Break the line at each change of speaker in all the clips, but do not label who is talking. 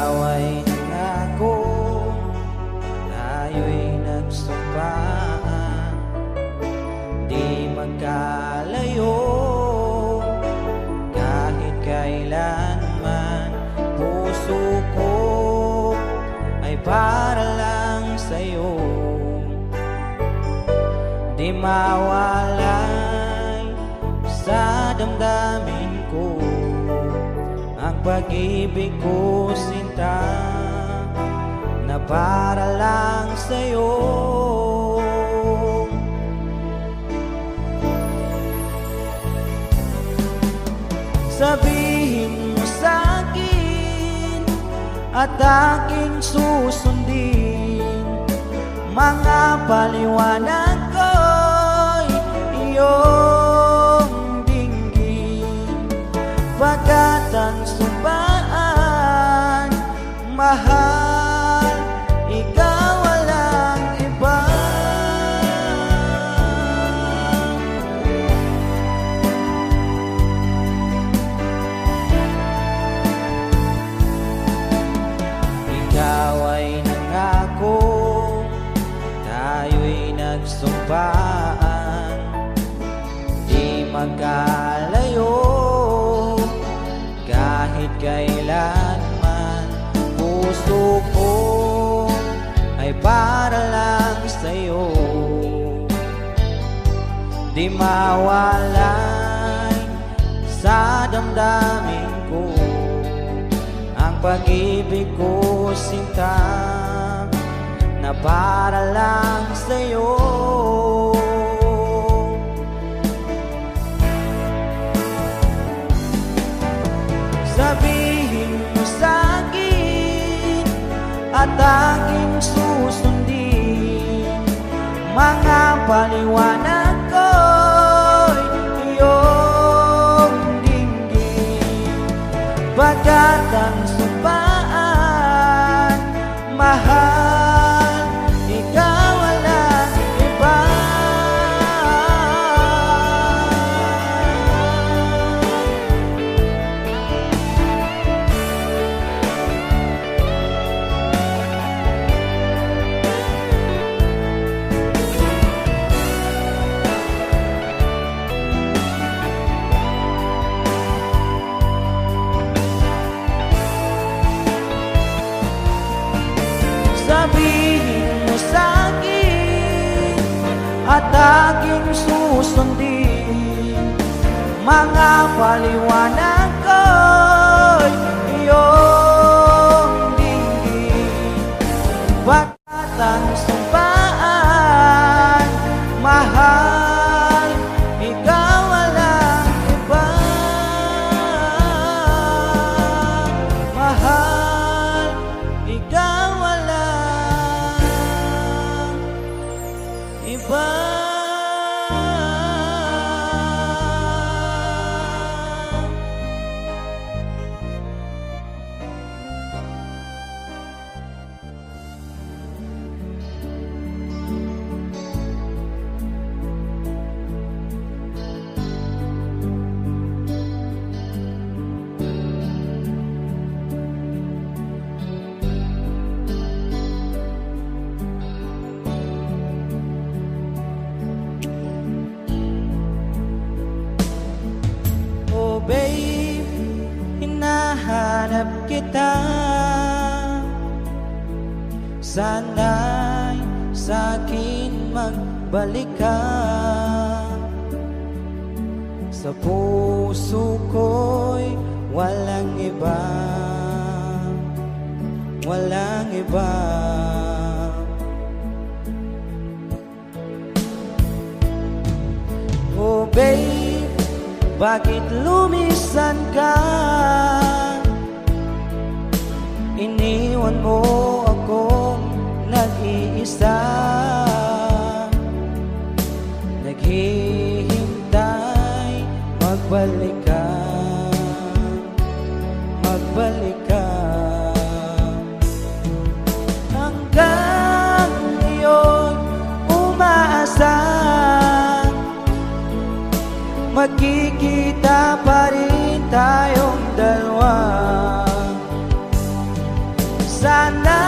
Ikaw ay nangako, tayo'y nagsumpaan, di magkalayo kahit kailanman. Puso ko ay para lang sa'yo, di mawalay sa damdamin ko ang pag-ibig ko, sinta, na para lang sa'yo. Sabihin mo sa'kin at aking susundin, mga paliwanag ko'y iyong dinggin. Pagkat ang sumpaan, mahal, ikaw walang iba. Ikaw ay nangako, tayo'y nagsumpaan, di magkalayo kahit kailanman. Puso ko ay para lang sa'yo, di mawalay sa damdamin ko ang pag-ibig ko, sinta, na para lang sa'yo. Sabihin mo sa'kin at aking susundin, mga paliwanag ko'y iyong dinggin. Pagkat ang sumpaan, mahal, ikaw walang iba. Sabihin mo sa'kin at aking susundin, mga paliwanag ko'y iyong dinggin. Pagkat ang sumpaan, mahal, ikaw walang iba. Mahal, ikaw walang iba. Oh babe, hinahanap kita, sana'y sa'kin magbalik ka. Sa puso ko'y walang iba, walang iba. Oh babe, bakit lumisan ka? Iniwan mo akong nag-iisa, naghihintay, magbalik ka, magbalik ka. Hanggang ngayon umaasa, magkikita pa rin tayong dalawa. Sana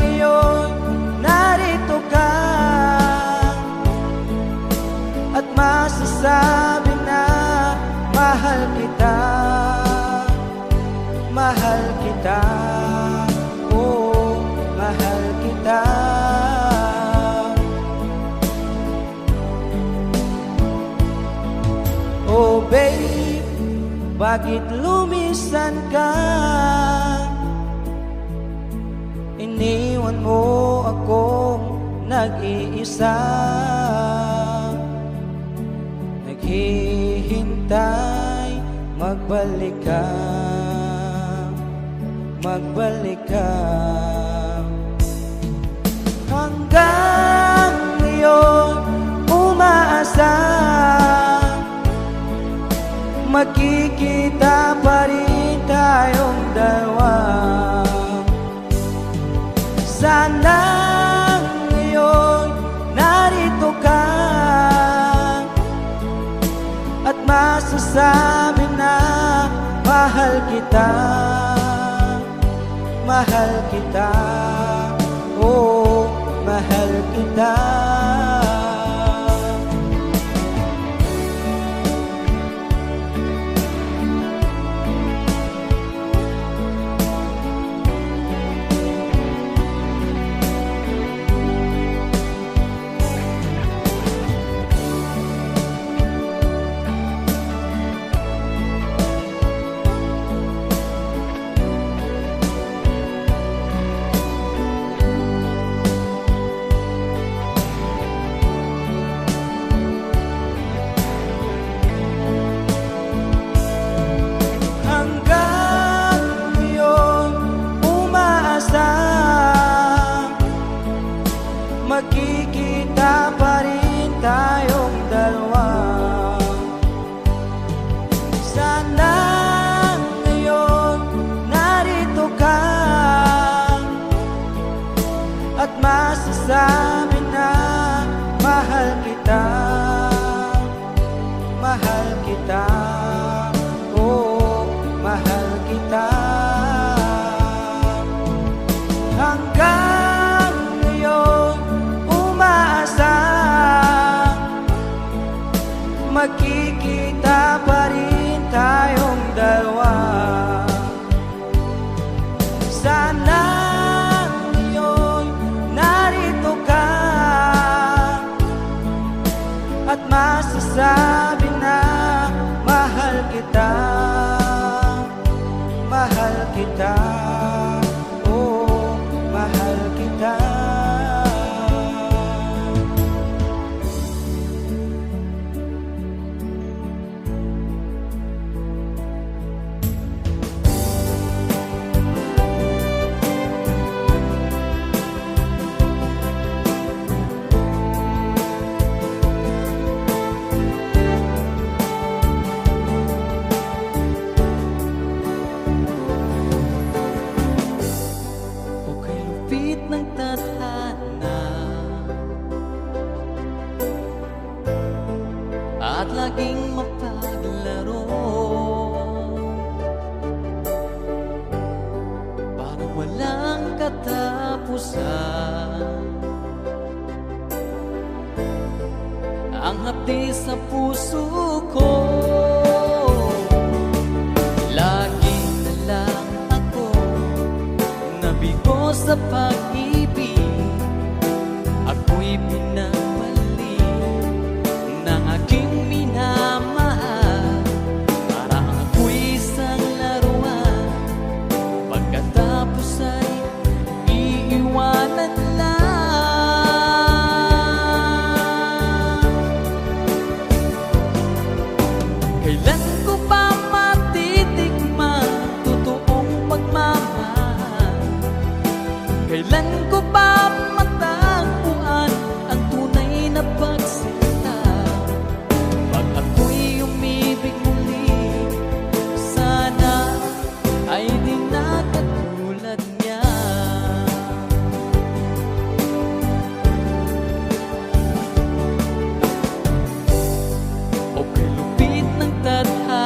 ngayon narito ka at masasabi na mahal kita, mahal kita, oh, mahal kita. Oh babe, bakit lumisan ka? Iniwan mo akong nag-iisa, naghihintay, magbalik ka, magbalik ka. Hanggang ngayon umaasa, magkikita pa rin tayong dalawa. Sana ngayon narito ka at masasabi na mahal kita, mahal kita, oh, mahal kita. Magkikita pa rin tayong dalawa. Sana ngayon narito ka at masasabi na mahal kita, mahal kita, oh, mahal kita. Hanggang ngayon umaasa, magkikita pa rin tayong dalawa. Sana ngayon narito ka at masasabi na mahal kita, mahal kita, oh, mahal kita. Ng tadhana at laging mapaglaro, parang walang katapusan. Ang hapdi sa puso ko, lagi na lang ako nabigo sa pag-ibig. Ako'y pinapali ng aking minamahal, parang ako'y isang laruan, pagkatapos ay iiwanan lang. Kailan ko pa matitikman totoong pagmamahal? Kailan ko pa matagpuan ang tunay na pagsinta? Pag ako'y umibig muli, sana ay di na katulad niya. O kay lupit ng tadhana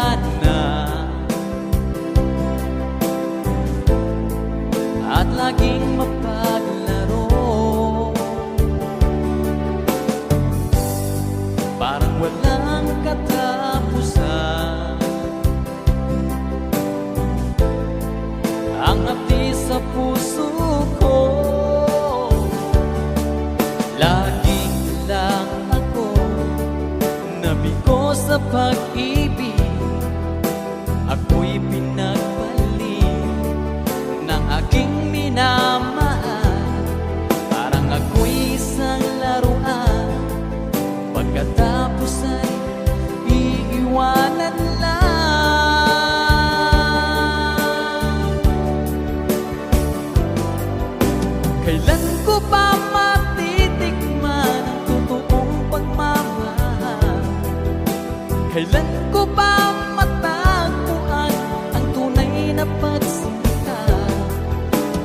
Kailan ko ba matagpuan ang tunay na pagsinta?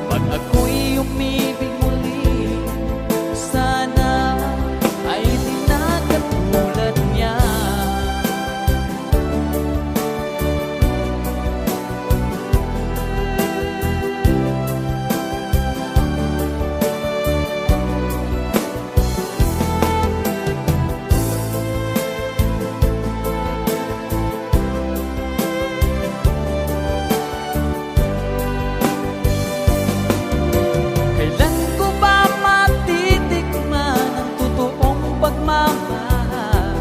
Pag ako'y umibig muli, sana ay di na katulad niya. Kailan ko ba matitikman ang totoong pagmamahal?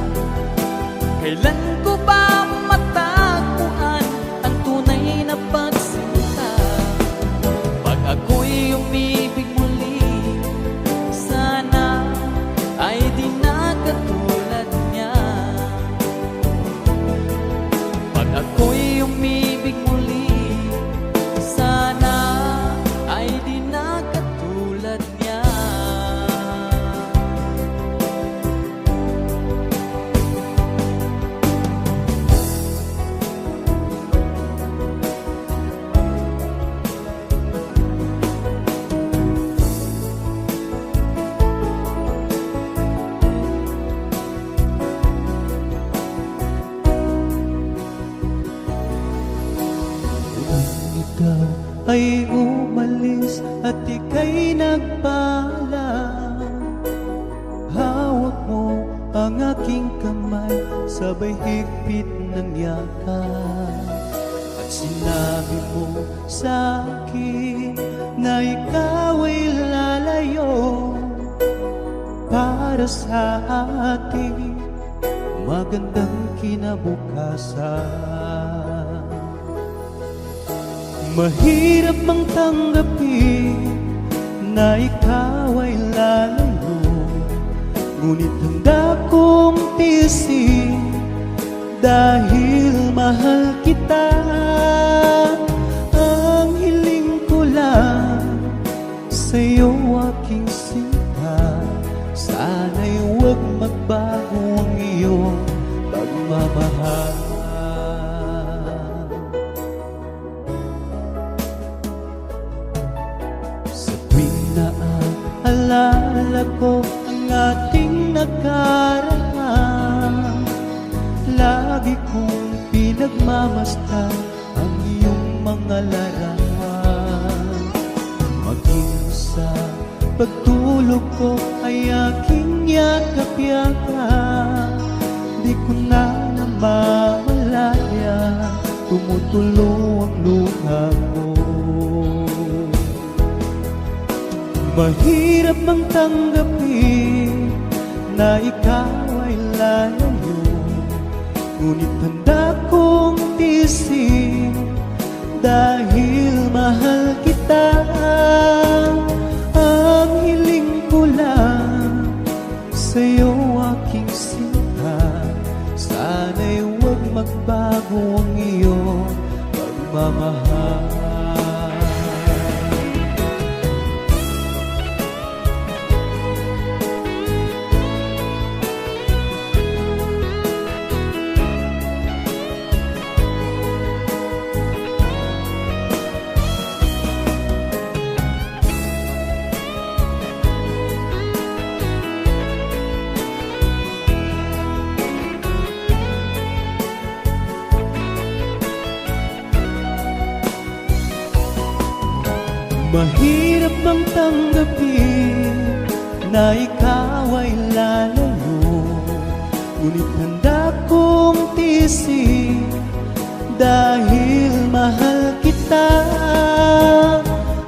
Kailan ko ba matagpuan ang tunay na pagsinta? Pag ako'y umibig muli, sana ay di na katulad niya. Pag ako'y umibig muli, sana ay di na katulad niya.
Ikaw ay umalis at ika'y nagpaalam. Hawak mo ang aking kamay, sabay higpit ng yakap. At sinabi mo sa akin na ikaw ay lalayo para sa ating magandang kinabukasan. Mahirap mang tanggapin na ikaw ay lalayo, ngunit handa kong tiisin dahil mahal kita. Ang hiling ko lang sa'yo aking sinta, sana'y huwag magbago ang iyong pagmamahal. Naalala ko ang ating nakaraan, lagi kong pinagmamasdan ang iyong mga larawan. Maging sa pagtulog ko ay aking yakap-yakap, di ko na namamalaya, tumutulo ang luha ko. Mahirap mang tanggapin na ikaw ay lalayo, ngunit handa kong tiisin dahil mahal kita. Ang hiling ko lang sa'yo aking sinta, sana'y huwag magbago ang iyong pagmamahal. Mahirap bang tanggapin na ikaw ay lalayo, ngunit handa kong tiisin dahil mahal kita.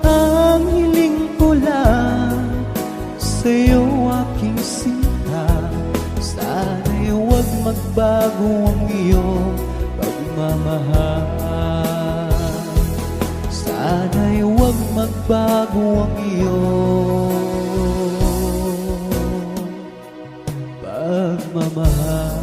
Ang hiling ko lang sa'yo aking sinta, sana'y huwag magbago ang iyong pagmamahal. Sana'y huwag magbago ang iyong pagmamahal.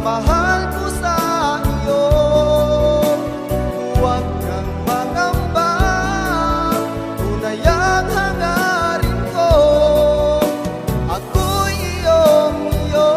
pagmamahal ko sa iyo. Huwag kang mangamba, tunay ang hangarin ko. Ako'y iyong-iyo,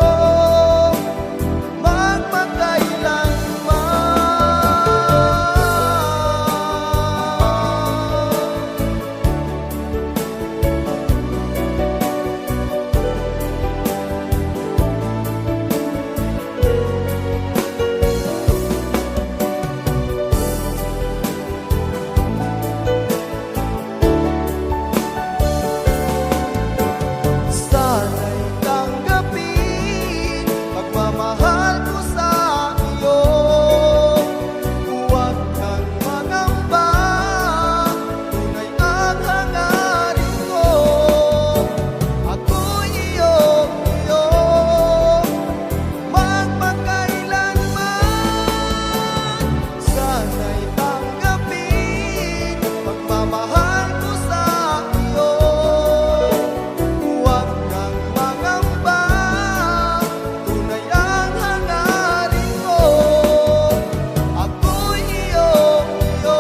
sana'y tanggapin pagmamahal ko sa iyo. Huwag kang mangamba, tunay ang hangarin ko. Ako'y iyong-iyo, magpakailanman. Sana'y tanggapin pagmamahal ko sa iyo. Huwag kang mangamba, tunay ang hangarin ko. Ako'y iyong-iyo,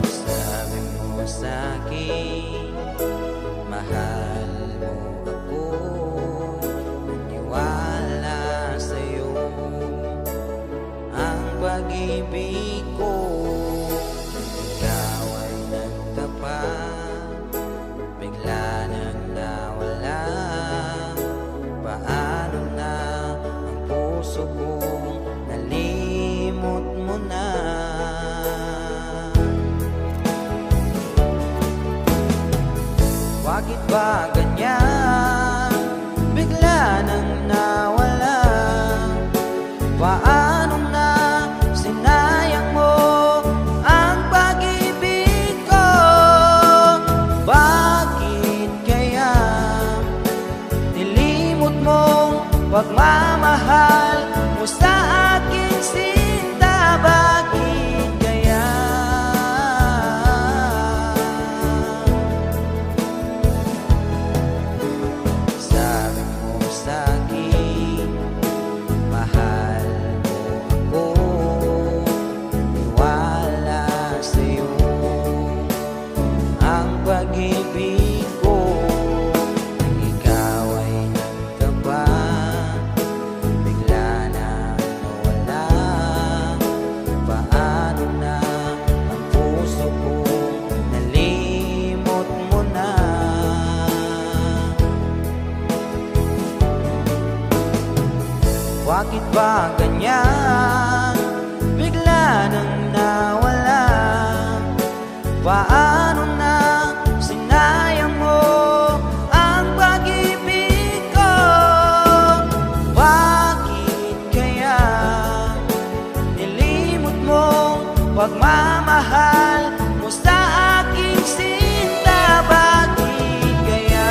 Sabi mo sa'kin, mahal mo ako. Naniwala sa'yo ang pag-ibig ko. Ikaw ay nagtapat, bigla nang nawala. Paano na ang puso kong nalimot mo na? Bakit ba ganyan? Bigla nang nawala. Paano na sinayang mo ang pag-ibig ko? Bakit kaya nilimot mong pagmamahal mo sa akin, sinta? Bakit kaya? Sabi mo sa'kin, mahal mo ako. Niwala sa'yo ang pag-ibig ko. Ikaw ay nagtapat, bigla na nawala. Paano na ang puso ko nalimot mo na? Bakit ba ganyan? Bigla nang nawala. Paano na sinayang mo ang pag-ibig ko? Bakit kaya nilimot mong pagmamahal mo sa aking sinta? Bakit kaya?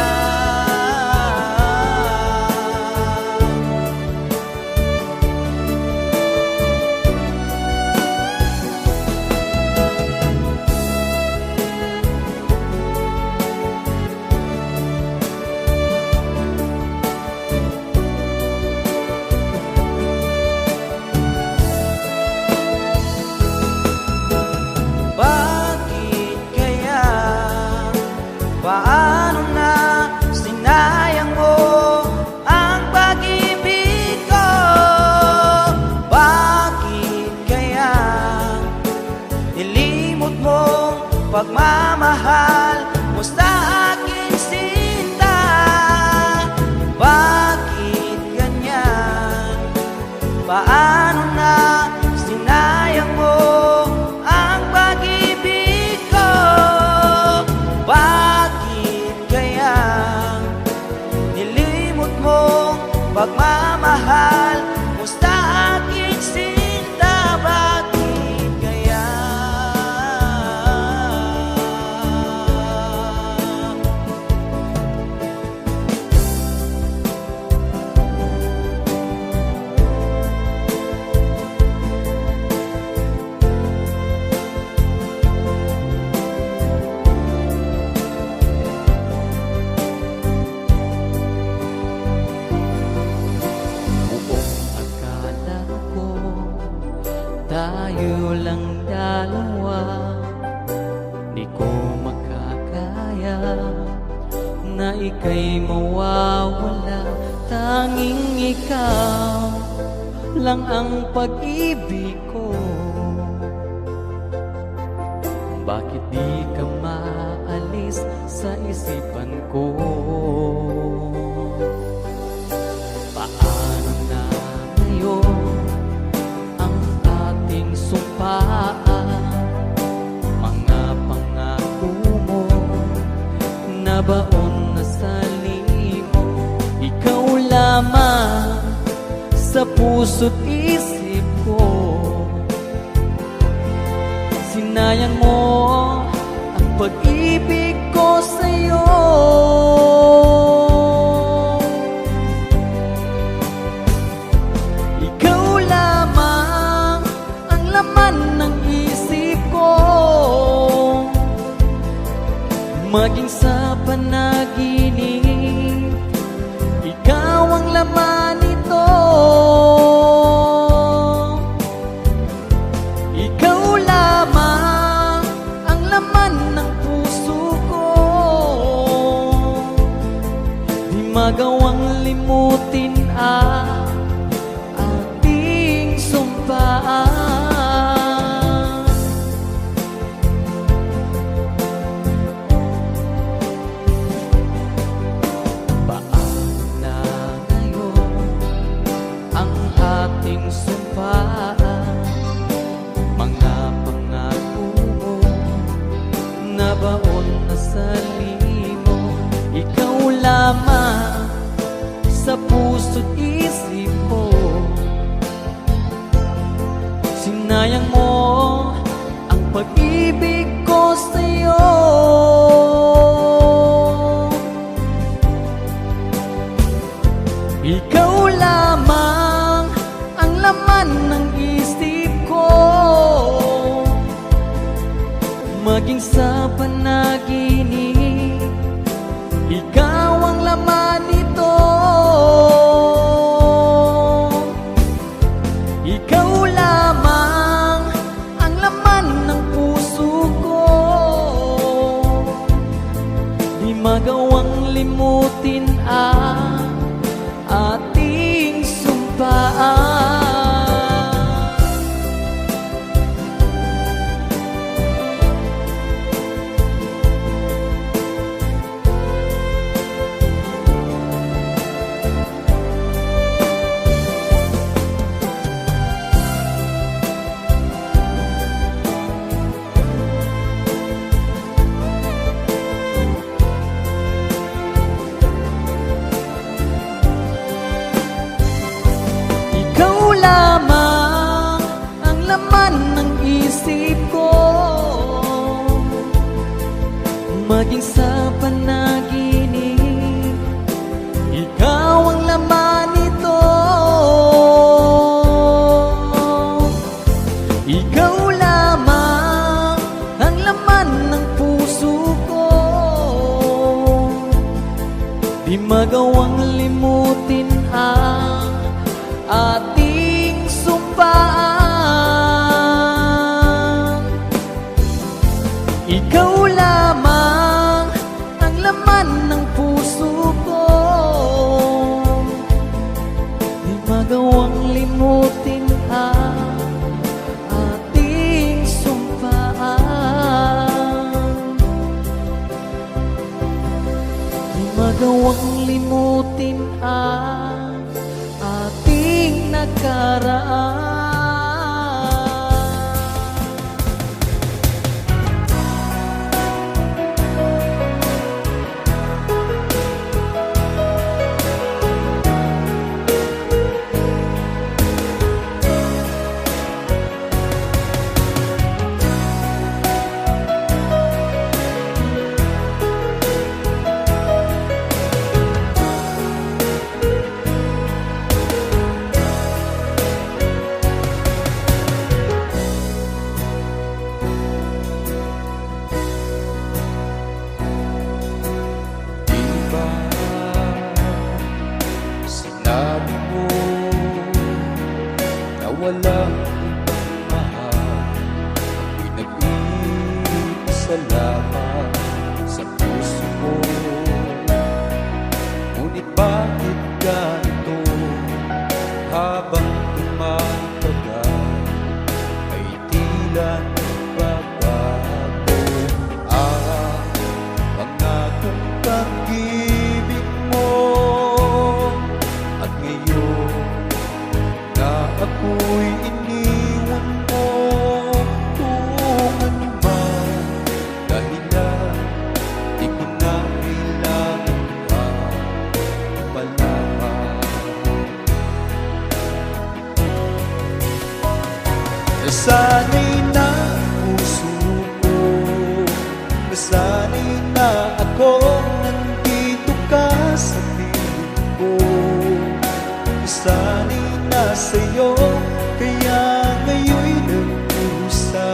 Bakit kaya? Paano na sinayang mo ang pag-ibig ko? Bakit kaya nilimot mong pagmamahal mo sa akin, sinta? Bakit ganyan? Paano na sinayang mo ang pag-ibig ko? Bakit kaya nilimot mong pagmamahal mo sa ika'y mawawala, tanging ikaw lang ang pag-ibig ko. Bakit di ka maalis sa isipan ko? Paano na ngayon ang ating sumpaan? Mga pangako mo nabaon na sa limo. Ikaw lamang sa puso't isip ko. Sinayang mo ang pag-ibig ko sa'yo. Ikaw lamang ang laman ng isip ko. Maging sa panaginip, ikaw ang laman nito. Ikaw lamang ang laman ng puso ko. Di magawang limutin ang ating sumpaan. Ating sumpaan, mga pangako mo nabaon na sa limo. Ikaw lamang sa puso't isip ko. Sinayang mo ang pag-ibig ko sa'yo. Ikaw lamang ang laman ng isip ko. Maging sa panaginip, ikaw ang laman nito. Ikaw lamang ang laman ng puso ko. Di magawang limutin ang ating sumpaan. Lamang ang laman ng isip ko. Maging sa panaginip, ikaw ang laman nito. Ikaw lamang ang laman ng puso ko. Di magawang limutin ang ating sumpaan. Ikaw lamang ang laman ng puso ko. Di magawang limutin ang ating sumpaan. Di magawang limutin ang ating nakaraan.
walang ibang mahal. Pinag-iisa lamang sa puso ko. habang tumatagal ay tila nagbabago pangakong pag-ibig mo. At ngayon na ako'y iniwan mo, kung ano man dahilan, di ko na kailangan pa palaman. Nasanay na puso ko, nasanay na ako, nandito ka sa piling ko. Nasanay na sa'yo, kaya ngayon'y nagpusa.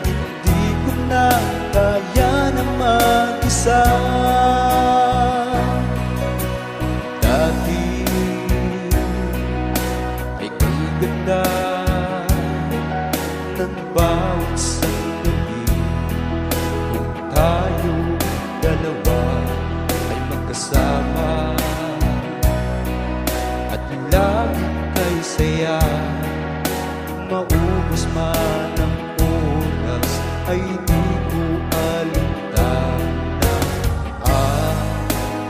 Hindi ko na kaya na mag-isa. Dati ay kay ganda ng bawat sandali, kung tayo dalawa ay magkasama at lagi kay saya. Maubos man ang oras ay di ko alintana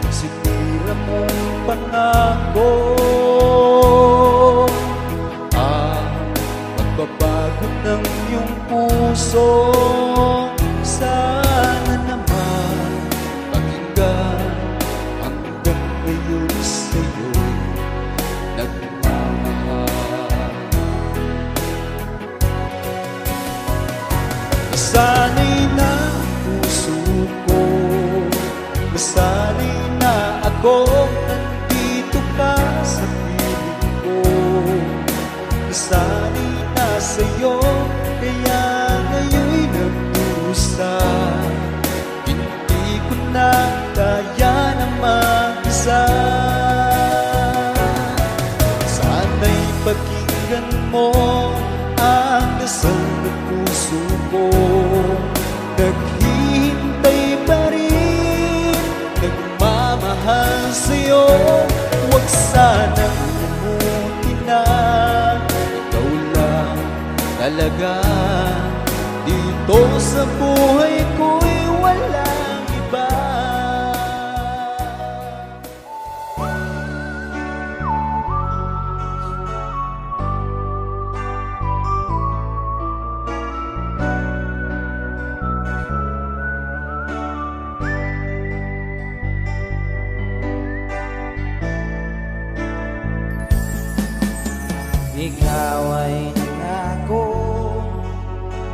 sinira mong pangako, magbabago ng iyong puso. Sana naman pakinggan, hanggang ngayon sa'yo'y nagmamahal. Nasanay na puso ko, nasanay na ako, nandito ka sa piling ko. Nasanay na sa'yo, kaya ngayon'y nagdusa. Hindi ko na kaya na mag-isa. Sana'y pakinggan mo ang dasal ng puso ko. Naghihintay pa rin, nagmamahal sa'yo. Huwag sanang lumutin na, ikaw lang talaga. Dito sa buhay ko'y walang iba.
Ikaw ay nangako,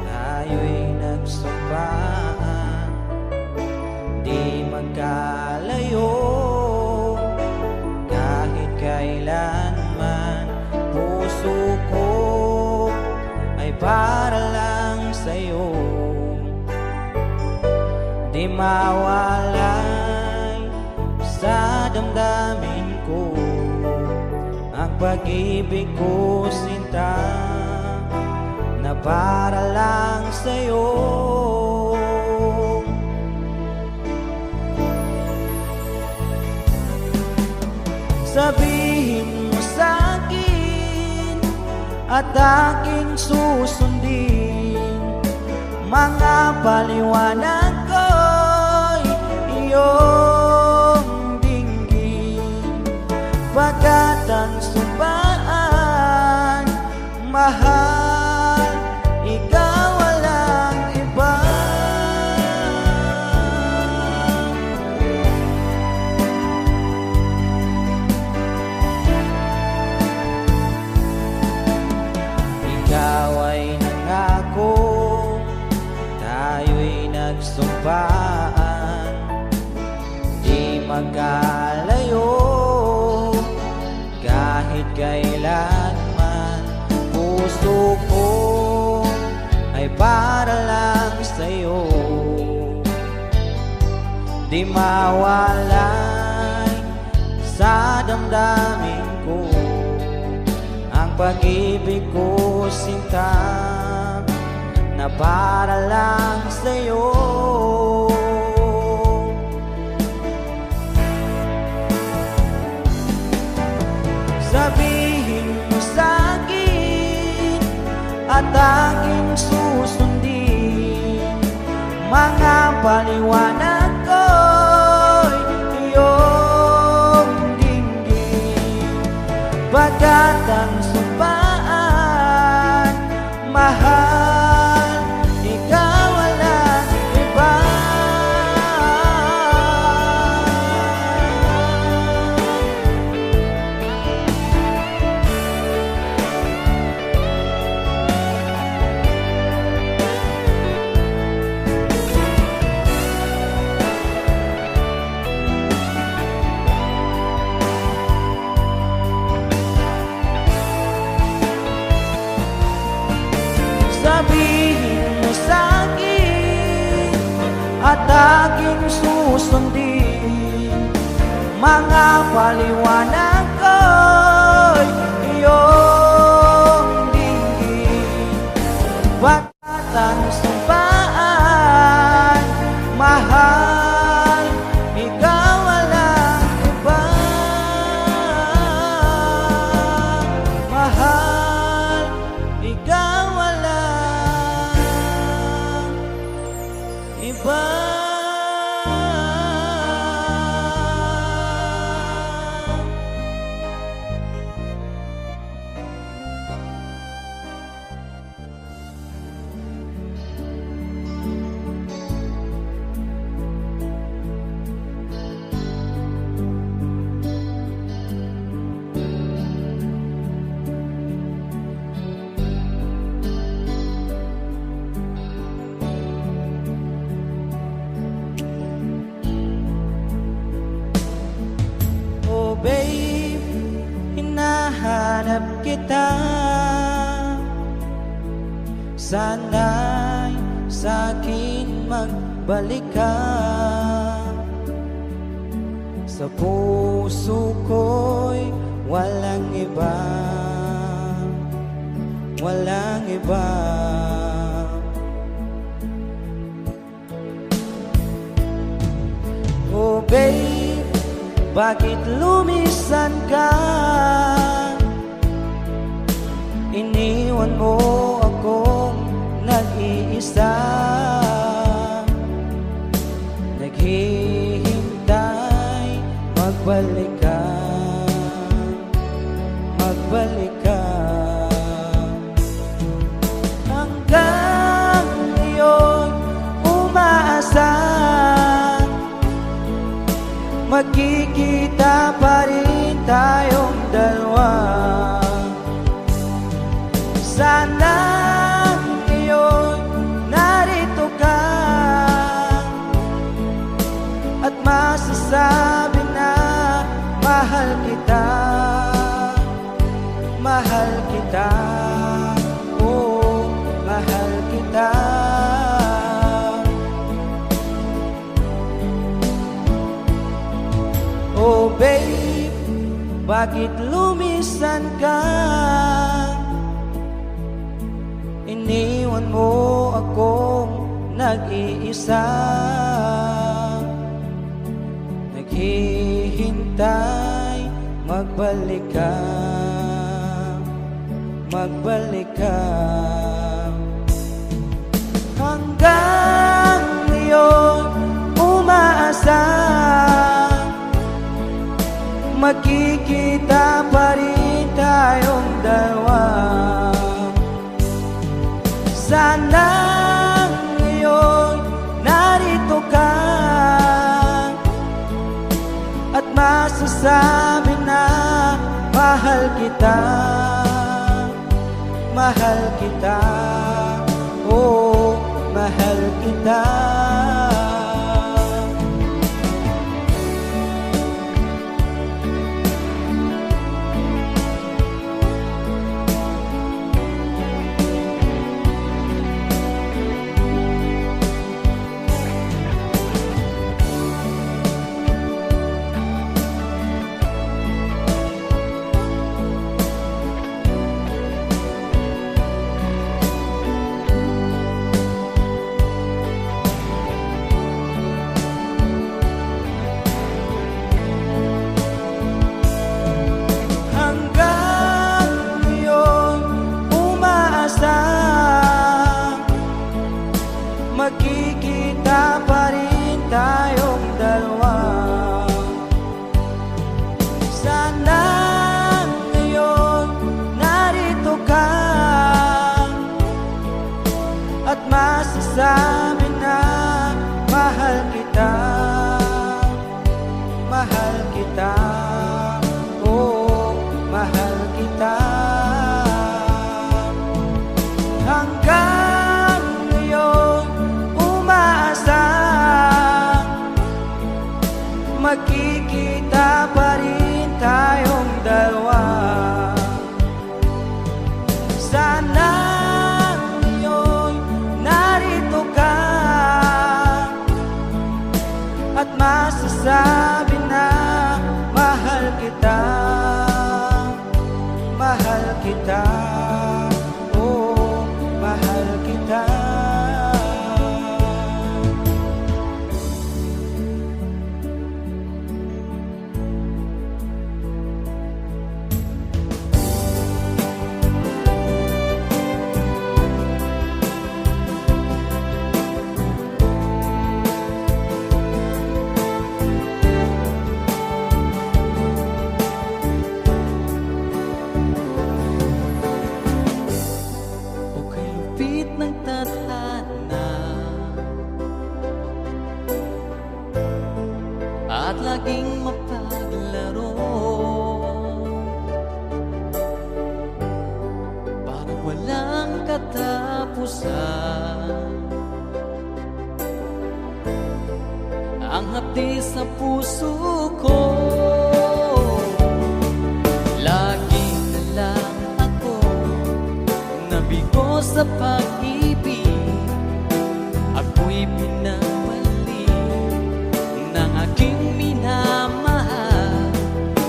tayo'y nagsumpaan, di magkalayo kahit kailanman. Puso ko ay para lang sa'yo, di mawalay sa damdamin ko ang pag-ibig ko, sinta, na para lang sa'yo. Sabihin mo sa'kin at aking susundin, mga paliwanag ko'y iyong dinggin. Pagkat ang sumpaan, mahal, ikaw walang iba. Ikaw ay nangako, tayo'y nagsumpaan, di magkalayo kahit kailanman. Puso ko ay para lang sa'yo, di mawalay sa damdamin ko ang pag-ibig ko, sinta, na para lang sa'yo. Sabi mo sa'kin at aking susundin. Mga paliwanag ko'y iyong dinggin, pagkat ang sumpaan, mahal, ikaw walang iba. Sabihin mo sa'kin at aking susundin. Mga paliwanag ko'y iyong dinggin, pagkat ang sumpaan, mahal, ikaw walang iba. Mahal, ikaw walang iba. Oh babe, hinahanap kita. Sana'y sa'kin magbalik ka. Sa puso ko'y walang iba, walang iba. Oh babe, bakit lumisan ka? Iniwan mo akong nag-iisa, naghihintay, magbalik ka, magbalik ka. Hanggang ngayon umaasa, magkikita pa rin tayong dalawa. Sana ngayon narito ka at masasabi na mahal kita, mahal kita, oh, mahal kita. Oh babe, bakit lumisan ka? Iniwan mo akong nag-iisa, naghihintay, magbalik ka, magbalik ka. Hanggang ngayon umaasa, magkikita pa rin tayong dalawa. Sana ngayon narito ka at masasabi na mahal kita, mahal kita, oh, mahal kita. magkikita pa rin tayong dalawa. Sana ngayon narito ka at masasabi na mahal kita, mahal kita, oh, mahal kita. Hanggang ngayon umaasa, magkikita pa rin tayong dalawa. Sana ngayon narito ka at masasabi na mahal kita, mahal kita, oh, mahal kita. Ng tadhana at laging mapaglaro, parang walang katapusan. Ang hapdi sa puso ko, lagi na lang ako nabigo sa pag-ibig. Ako'y pinapalik ng aking minamahal,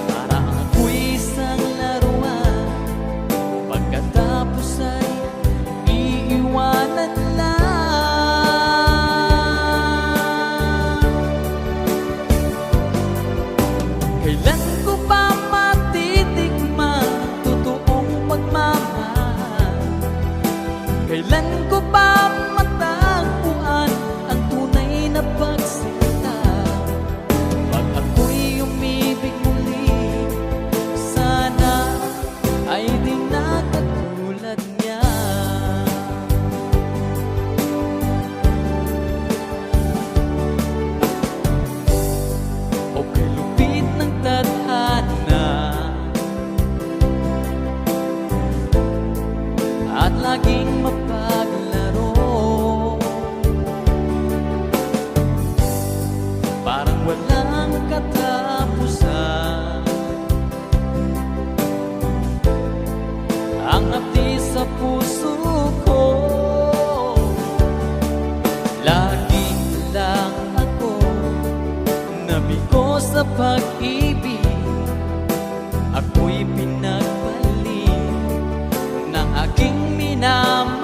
parang ako'y isang laruan, pagkatapos ay iiwanan lang. Kailan ko pa matitikman totoong pagmamahal? Kailan ko ba matagpuan ang tunay na pagsinta? Pag ako'y umibig muli, sana ay di na katulad niya. O kay lupit ng tadhana at laging mapaglaro, parang walang katapusan. Ang hapdi sa puso ko, lagi lang ako nabigo sa pag-ibig. Ako'y pinagbalik ng aking minamahal,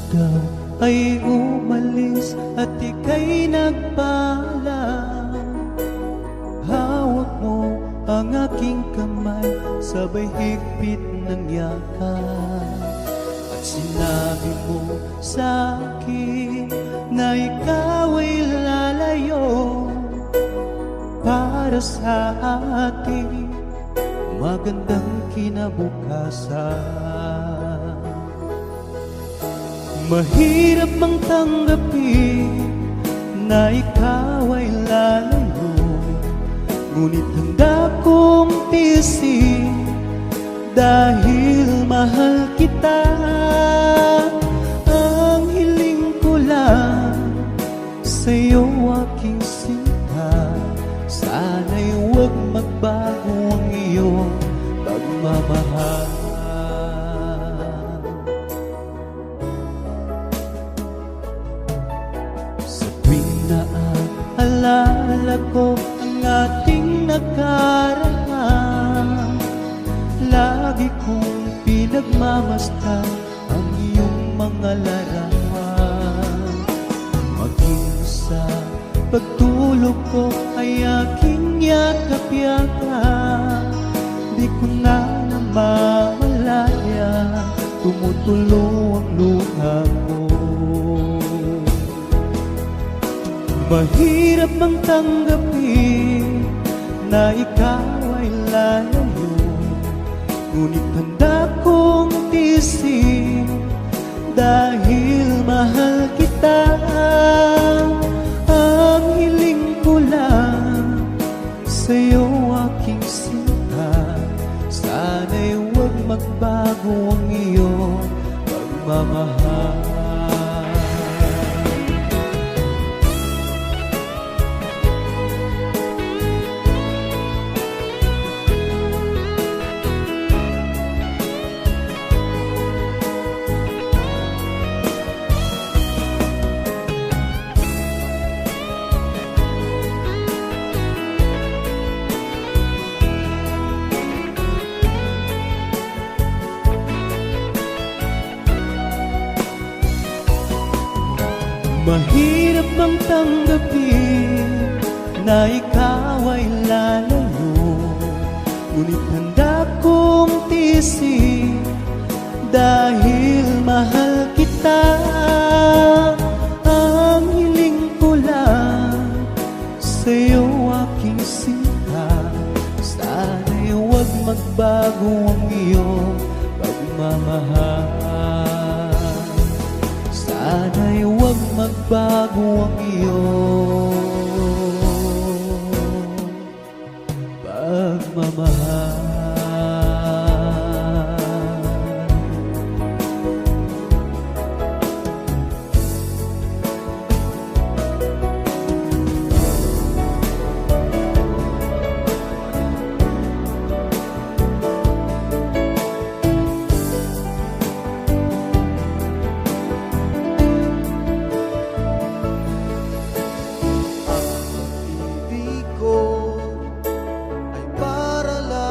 ikaw ay umalis at ika'y nagpaalam, hawak mo ang aking kamay, sabay higpit ng yakap. At sinabi mo sa akin na ikaw ay lalayo para sa ating magandang kinabukasan. Mahirap mang tanggapin na ikaw ay lalayo, ngunit handa kong tiisin dahil mahal kita. Ang hiling ko lang sa'yo aking sinta, sana'y huwag magbago ang iyong pagmamahal. Sa tuwing naaalala ko ang ating nakaraan, lagi kong pinagmamasdan ang iyong mga larawan. Maging sa pagtulog ko ay aking yakap-yakap, di ko na namamalaya, tumutulo ang luha ko. Mahirap mang tanggapin na ikaw ay lalayo, ngunit handa kong tiisin dahil mahal kita. Ang hiling ko lang sa'yo aking sinta, sana'y huwag magbago ang iyong pagmamahal. Mahirap bang tanggapin na ikaw ay lalayo, ngunit handa kong tiisin dahil mahal kita. Ang hiling ko lang sa'yo aking sinta, sana'y huwag magbago ang iyong pagmamahal. Sana'y huwag magbago ang iyong pagmamahal.
Ibig ko ay para lang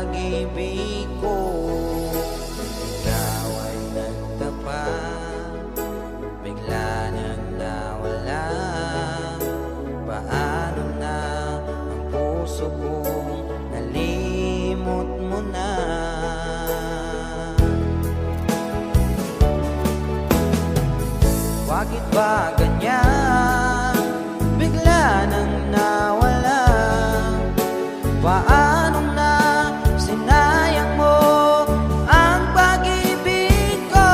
pag-ibig ko. Ikaw ay nagtapat, bigla nang nawala. Paano na ang puso kong nalimot mo na? Bakit ba ganyan? Bigla nang nawala. Paano na sinayang mo ang pag-ibig ko?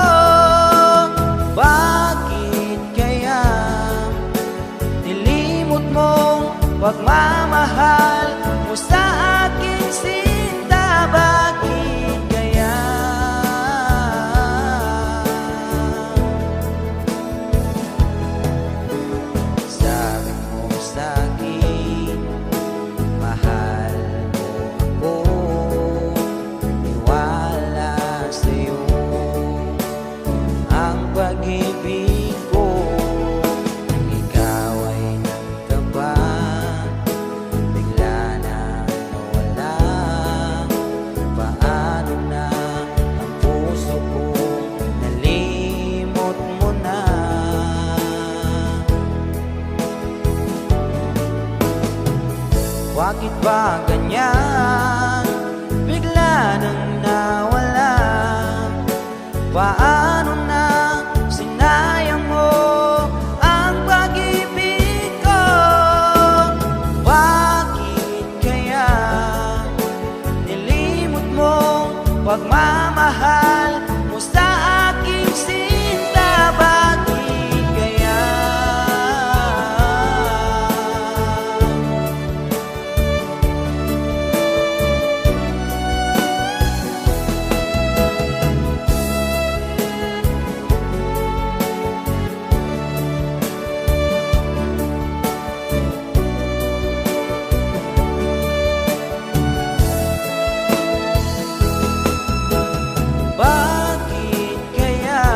Bakit kaya nilimot mong pagmamahal mo sa akin, sinta? Bakit kaya? Sabi mo sa'kin, mahal mo ako, niwala sa'yo ang pag-ibig ko. Ikaw ay nagtapat, bigla na nawala. Paano na ang puso ko nalimot mo na? Bakit ba ganyan? Bigla nang nawala. Paano na sinayang mo ang pag-ibig ko? Bakit kaya nilimot mo pagmamahal mo sa aking sinta? Bakit kaya? Bakit kaya?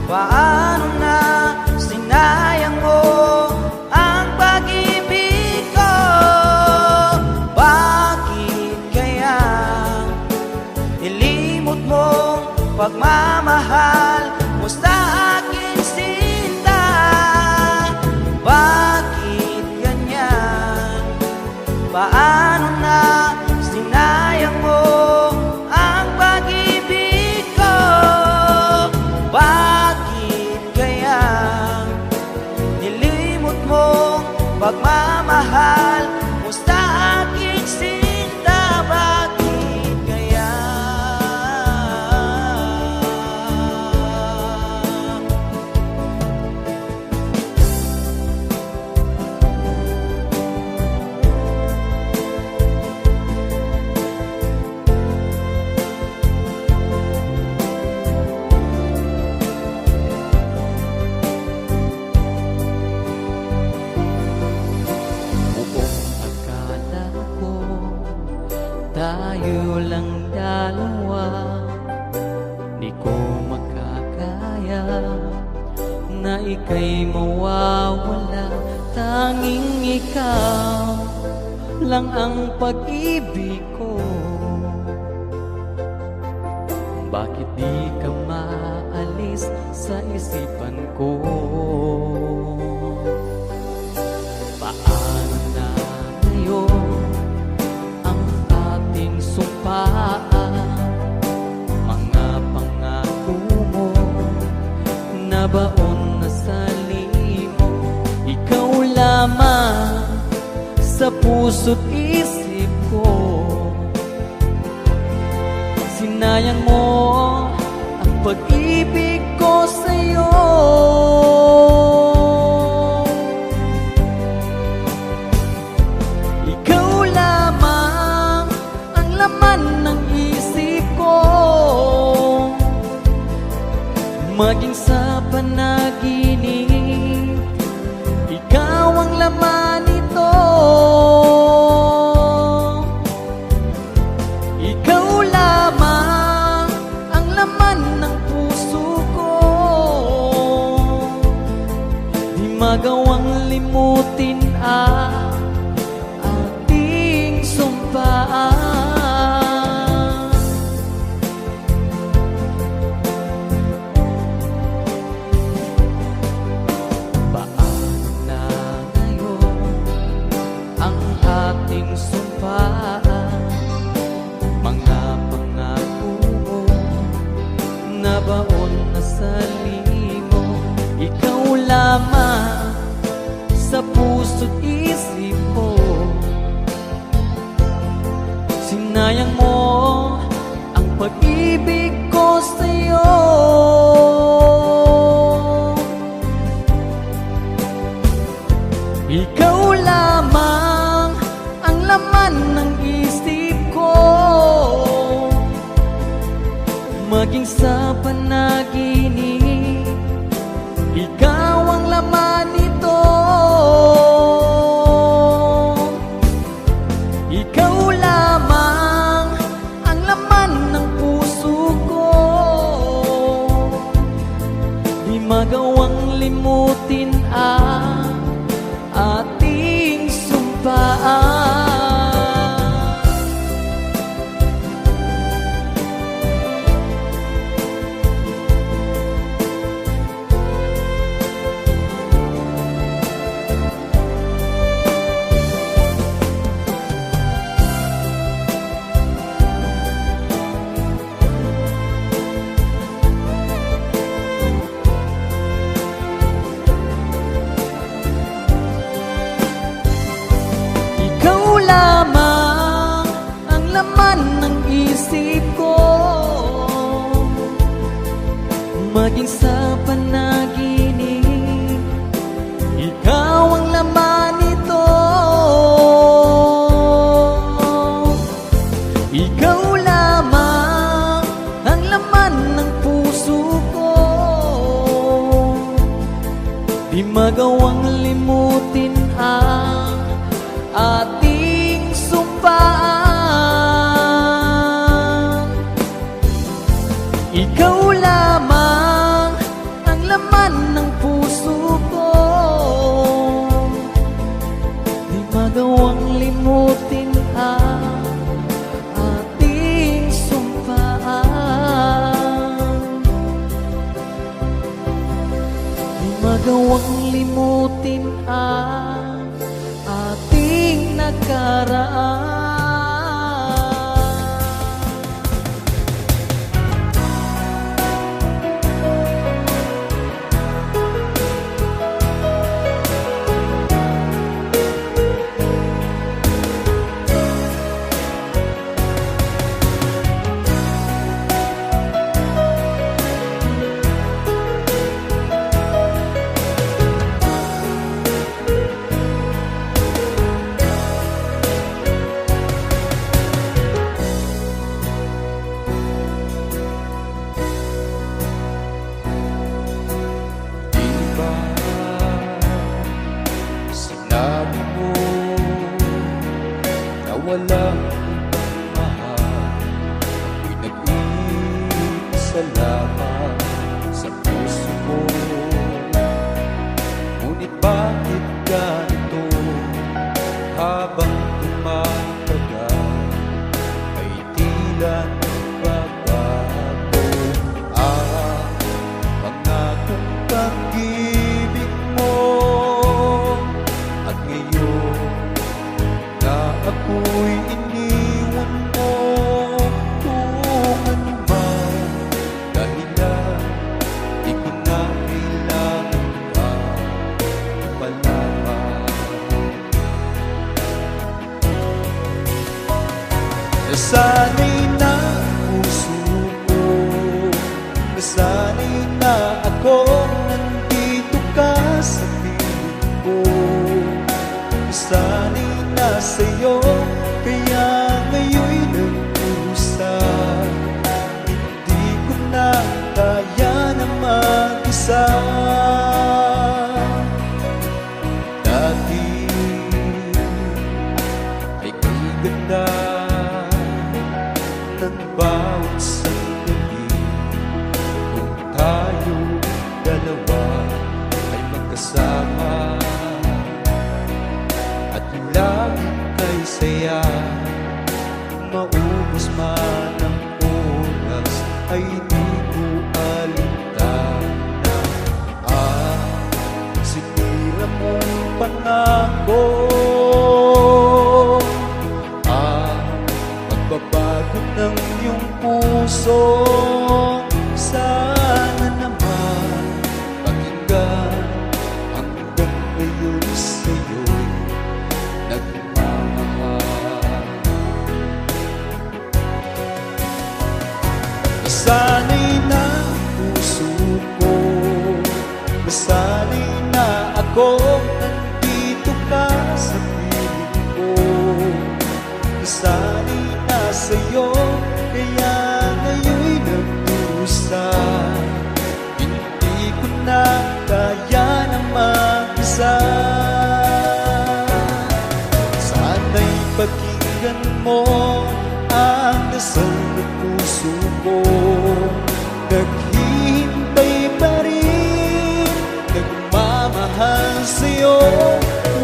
Paano na sinayang mo ang pag-ibig ko? Bakit kaya nilimot mong pagmamahal mo sa akin, sinta? Bakit ganyan? Paano na sinayang mo ang pag-ibig ko? Bakit kaya nilimot mong pagmamahal mo sa aking sinta? Bakit kaya?
Akala ko tayo lang dalawa, di ko makakaya na ika'y mawawala. Tanging ikaw lang ang pag-ibig ko. Bakit di ka maalis sa isipan ko? Paano na ngayon ang ating sumpaan? Mga pangako mo na baon na sa limot. Ikaw lamang sa puso't isip ko. Sinayang mo ang pag-ibig ko sa'yo. Ikaw lamang ang laman ng isip ko. Maging sa panaginip, ikaw ang laman nito. Ikaw lamang ang laman ng puso ko. Di magawang limutin ang ating sumpaan.
ating sumpaan, mga pangako mo nabaon na sa limo. Ikaw lamang sa puso't isip ko, sinayang mo ang pag-ibig ko sa'yo. Ikaw lamang ang laman ng isip ko, maging sa panaginip, ikaw ang laman nito. Ikaw lamang ang laman ng puso ko, di magawang limutin ang ating sumpaan. Lamang ang laman ng isip ko, maging sa panaginip, ikaw ang laman nito. Ikaw lamang ang laman ng puso ko, di magawang limutin ang ating sumpaan. Ikaw lamang ang laman ng puso ko, di magawang limutin ang ating sumpaan. Di magawang limutin ang ating nakaraan.
Sinabi mo na walang mahal, ako'y nag-iisa lamang sa puso mo. Ngunit bakit ganito? Habang tumatagal ay tila nagbabago ang pangakong pag-ibig mo. At ngayon na ako'y iniwan mo, kung ano man dahilan, di ko na kailangan pa palaman. Nasanay na puso ko, nasanay na ako, nandito ka sa piling ko. Nasanay na sa'yo, kaya ngayon'y nagkusa. Hindi ko na kaya na mag-isa. Dati ay kaganda ng bawat sandali, kung tayo dalawa ay magkasama at lagi kay saya. Maubos man ang oras ay di ko alintana ang sinira mong pangako. Nasanay na puso ko, nasanay na ako, nandito ka sa piling ko. Nasanay na sa'yo, kaya ngayon'y nagdusa. Hindi ko na kaya na mag-isa. Sana'y pakinggan mo ang dasal ng puso ko. Naghihintay pa rin, nagmamahal sa'yo.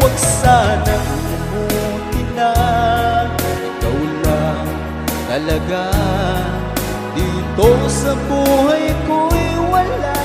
Huwag sanang umuti na, ikaw lang talaga. Dito sa buhay ko'y wala